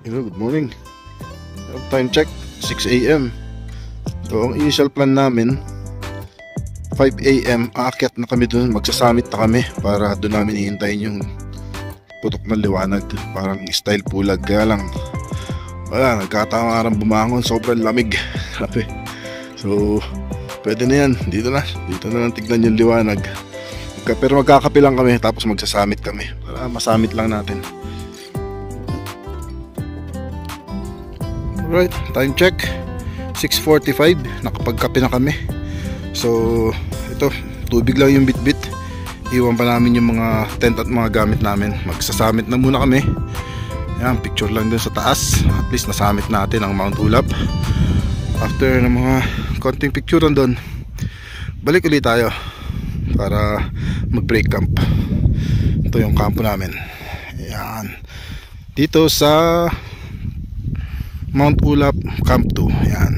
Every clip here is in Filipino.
Hello, good morning. Time check, 6 AM. So ang initial plan namin, 5 AM aakyat na kami dun, magsasamit na kami para doon namin ihintayin yung putok ng liwanag, parang style pulag. Kaya lang wala, nagkatamarang bumangon, sobrang lamig. So pwede na yan, dito na lang tignan yung liwanag. Pero magkakape lang kami tapos magsasamit kami para masamit lang natin. Alright, time check 6:45, nakapagkape na kami. So ito, tubig lang yung bitbit. Iwan pa namin yung mga tent at mga gamit namin. Magsasamit na muna kami. Yan, picture lang dun sa taas. At least nasamit natin ang Mount Ulap. After ng mga konting picture doon, balik ulit tayo para mag break camp. Ito yung campo namin. Yan, dito sa Mount Ulap Camp 2. Yan.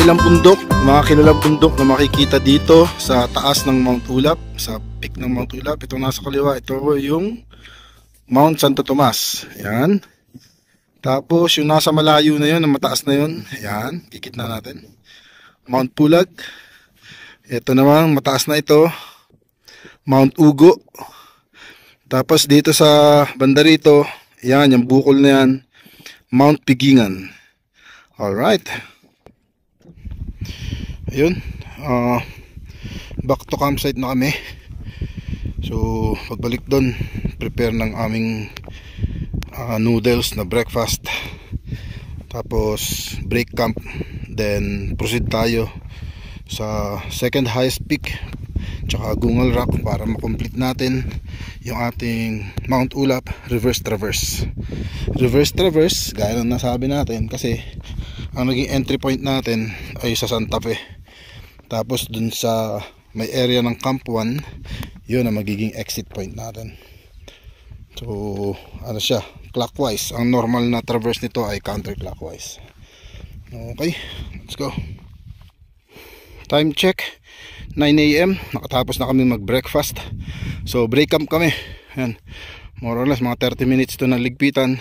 Ilang bundok, mga kilalang bundok na makikita dito sa taas ng Mount Ulap, sa peak ng Mount Ulap. Ito nasa kaliwa, ito yung Mount Santo Tomas. Ayan. Tapos yung nasa malayo na yun, na mataas na yun, ayan, kikit na natin, Mount Pulag. Ito naman, mataas na ito, Mount Ugo. Tapos dito sa banda rito, ayan, yung bukol na yan, Mount Pigingan. Alright. Ayun, back to campsite na kami. So pagbalik doon, prepare ng aming noodles na breakfast. Tapos break camp, then proceed tayo sa second highest peak, tsaka Gungal Rock, para makomplete natin yung ating Mount Ulap reverse traverse. Reverse traverse, gaya ng nasabi natin, kasi ang naging entry point natin ay sa Santa Fe. Tapos dun sa may area ng Camp 1, yun ang magiging exit point natin. So ano siya, clockwise. Ang normal na traverse nito ay counterclockwise. Okay, let's go. Time check 9 AM, nakatapos na kami mag breakfast. So break camp kami. Yan, more or less mga 30 minutes to na ligpitan.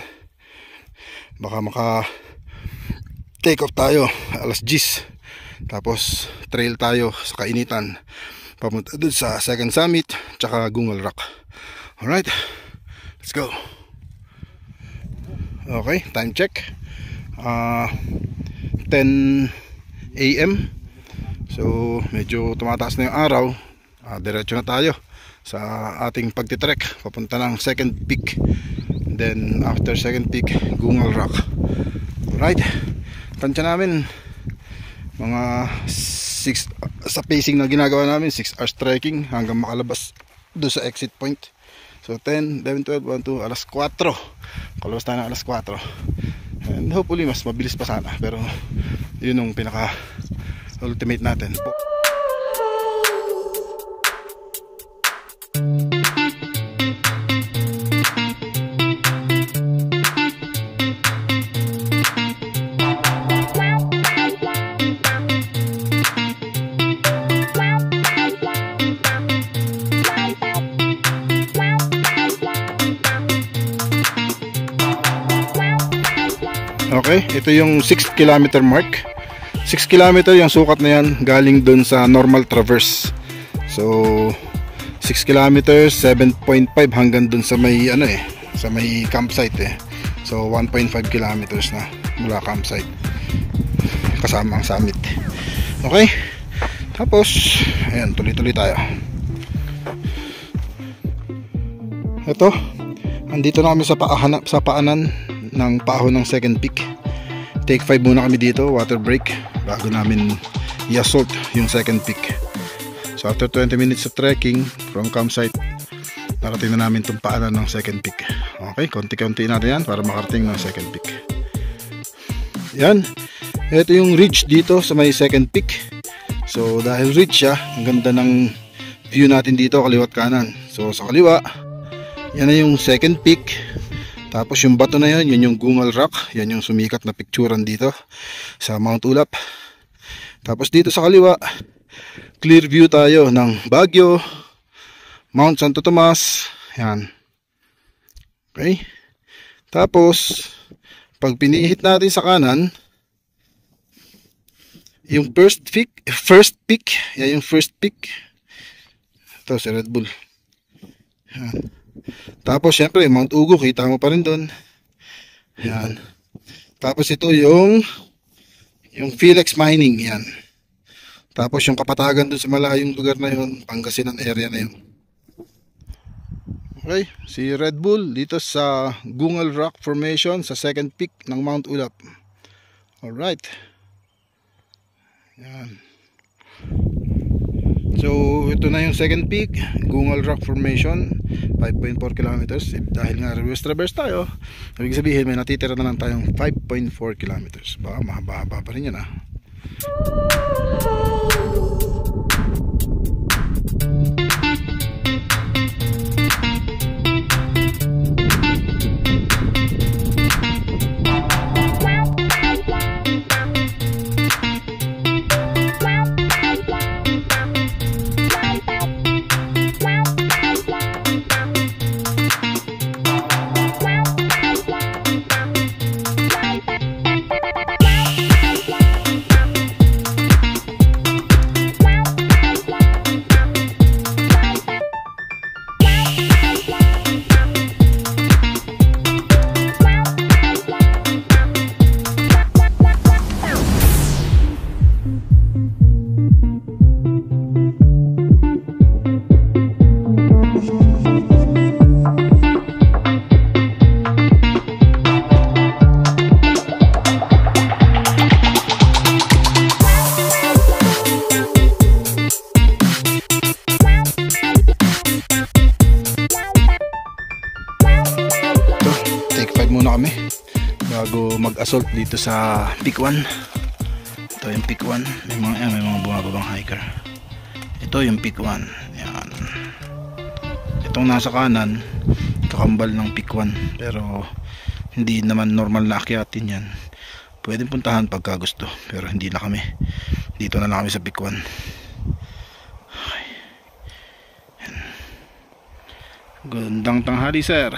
Baka maka take off tayo alas 10. Tapos trail tayo sa kainitan papunta dun sa second summit tsaka Gungal Rock. Alright, let's go. Okay, time check 10 AM. So medyo tumataas na yung araw. Diretso na tayo sa ating pagtitrek papunta ng second peak. Then after second peak, Gungal Rock. Alright, tansya namin mga 6 sa pacing na ginagawa namin, 6 hours trekking hanggang makalabas doon sa exit point. So 10, 11, 12, 1, 2, alas 4 kalabas tayo ng alas 4, and hopefully mas mabilis pa sana, pero yun yung pinaka ultimate natin. Okay, ito yung 6 kilometer mark. 6 kilometer yung sukat na yan, galing dun sa normal traverse. So 6 kilometers, 7.5 hanggang dun sa may ano sa may campsite So 1.5 kilometers na mula campsite kasama ang summit. Okay, tapos ayan, tuloy-tuloy tayo. Ito, andito na kami sa paanan ng paahon ng second peak. Take 5 muna kami dito, water break, bago namin i-assault yung second peak. So after 20 minutes of trekking from campsite, narating na namin itong paanan ng second peak. Okay, konti-konti natin yan para makarating ng second peak. Yan, ito yung ridge dito sa may second peak. So dahil ridge siya, ang ganda ng view natin dito, kaliwat kanan. So sa kaliwa, yan na yung second peak. Tapos yung bato na yun, yun yung Gungal Rock. Yan yung sumikat na picturean dito sa Mount Ulap. Tapos dito sa kaliwa, clear view tayo ng Baguio, Mount Santo Tomas. Yan. Okay. Tapos pag pinihit natin sa kanan, yung first peak, yan yung first peak. Ito si Red Bull. Yan. Tapos syempre Mount Ugo, kita mo pa rin doon. Yan. Tapos ito yung Philex Mining, yan. Tapos yung Kapatagan doon sa malayong lugar na yun, Pangasinan area na yun. Okay, si Red Bull dito sa Gungal Rock Formation sa second peak ng Mount Ulap. Alright. Yan. So ito na yung second peak, Gungal Rock Formation, 5.4 kilometers. Dahil nga reverse traverse tayo, ibig sabihin may natitira na lang tayong 5.4 kilometers. Baka mahaba-haba pa rin yan muna kami bago mag-assault dito sa peak 1. Ito yung peak 1, may mga bumababang hiker. Ito yung peak 1. Yan. Itong nasa kanan, kakambal ng peak 1, pero hindi naman normal na akyatin yan. Pwedeng puntahan pagka gusto, pero hindi na kami. Dito na lang kami sa peak 1. Okay. Gandang tanghali, sir.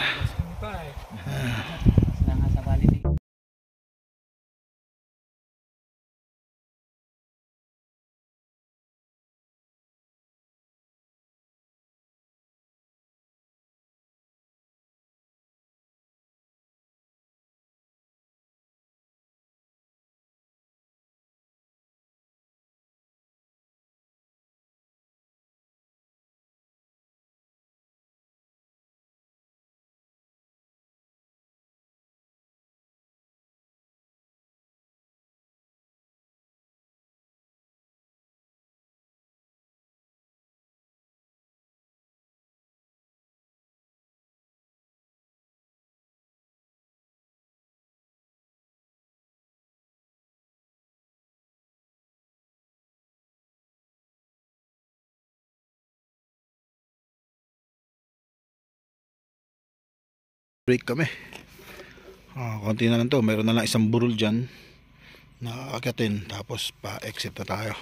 Break kami. Konti na lang to, mayroon na lang isang burol dyan na akyatin, tapos pa-exit na tayo.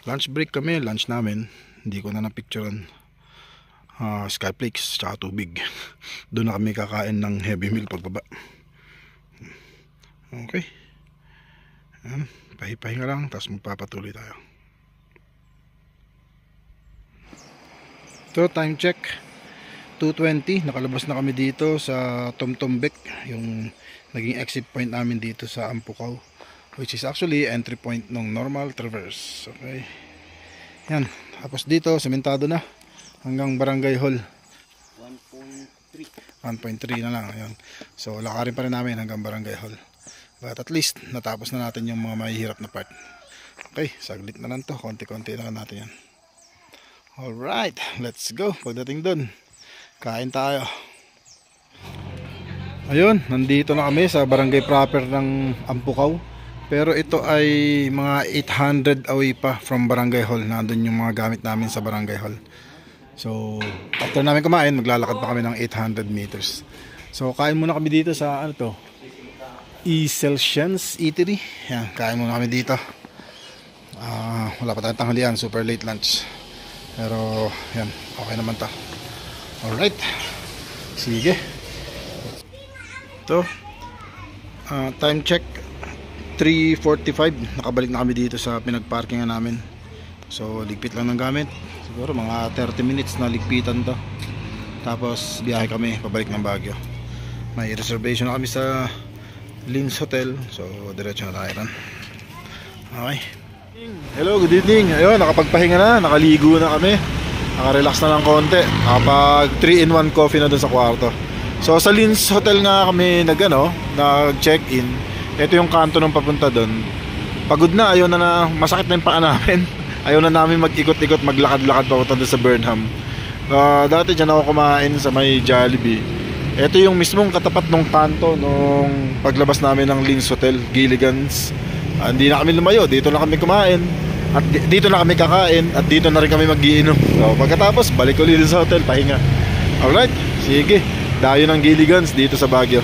Lunch break kami, lunch namin, hindi ko na na-picturean. Skyflakes tsaka tubig. Doon na kami kakain ng heavy meal pagbaba. Okay. Ayan, pahipahinga lang, tapos magpapatuloy tayo. So time check 2:20, nakalabas na kami dito sa Tomtombek, yung naging exit point namin dito sa Ampukaw, which is actually entry point ng normal traverse. Okay, yan, tapos dito sementado na hanggang Barangay Hall 1.3 na lang. Ayan. So lakarin pa rin namin hanggang Barangay Hall, but at least natapos na natin yung mga mahihirap na part. Okay, saglit na lang to, konti-konti na lang natin yan. Alright, let's go. Pagdating dun, kain tayo. Ayun, nandito na kami sa barangay proper ng Ampukaw. Pero ito ay mga 800 away pa from Barangay Hall. Nandun yung mga gamit namin sa Barangay Hall. So, after namin kumain, maglalakad pa kami ng 800 meters. So, kain muna kami dito sa, ano to? Ecelsians Eatery. Yan, kain muna kami dito. Wala pa tayong tanghalian, super late lunch. Pero, yan, okay naman to. Alright, sige. Ito, time check 3:45. Nakabalik na kami dito sa pinagparkingan namin. So, ligpit lang ng gamit. Siguro mga 30 minutes na ligpitan to. Tapos biyahe kami pabalik ng Baguio. May reservation na kami sa Lin's Hotel. So diretso na tayo ron. Okay. Hello, good evening. Ayun, nakapagpahinga na, nakaligo na kami, nakarelax na ng konti, nakapag 3-in-1 coffee na dun sa kwarto. So sa Lin's Hotel nga kami nag-check-in. Ito yung kanto ng papunta dun. Pagod na, ayaw na masakit na yung paa namin. Ayaw na namin mag-ikot-ikot, maglakad-lakad papunta doon sa Burnham. Dati dyan ako kumain sa may Jollibee. Ito yung mismong katapat ng kanto nung paglabas namin ng Lin's Hotel, Gilligan's. Hindi na kami lumayo, dito na kami kumain. At dito na kami kakain. At dito na rin kami mag-iinom. So pagkatapos, balik ulit sa hotel, pahinga. Alright, sige. Dayo ng Gilligan's dito sa Baguio.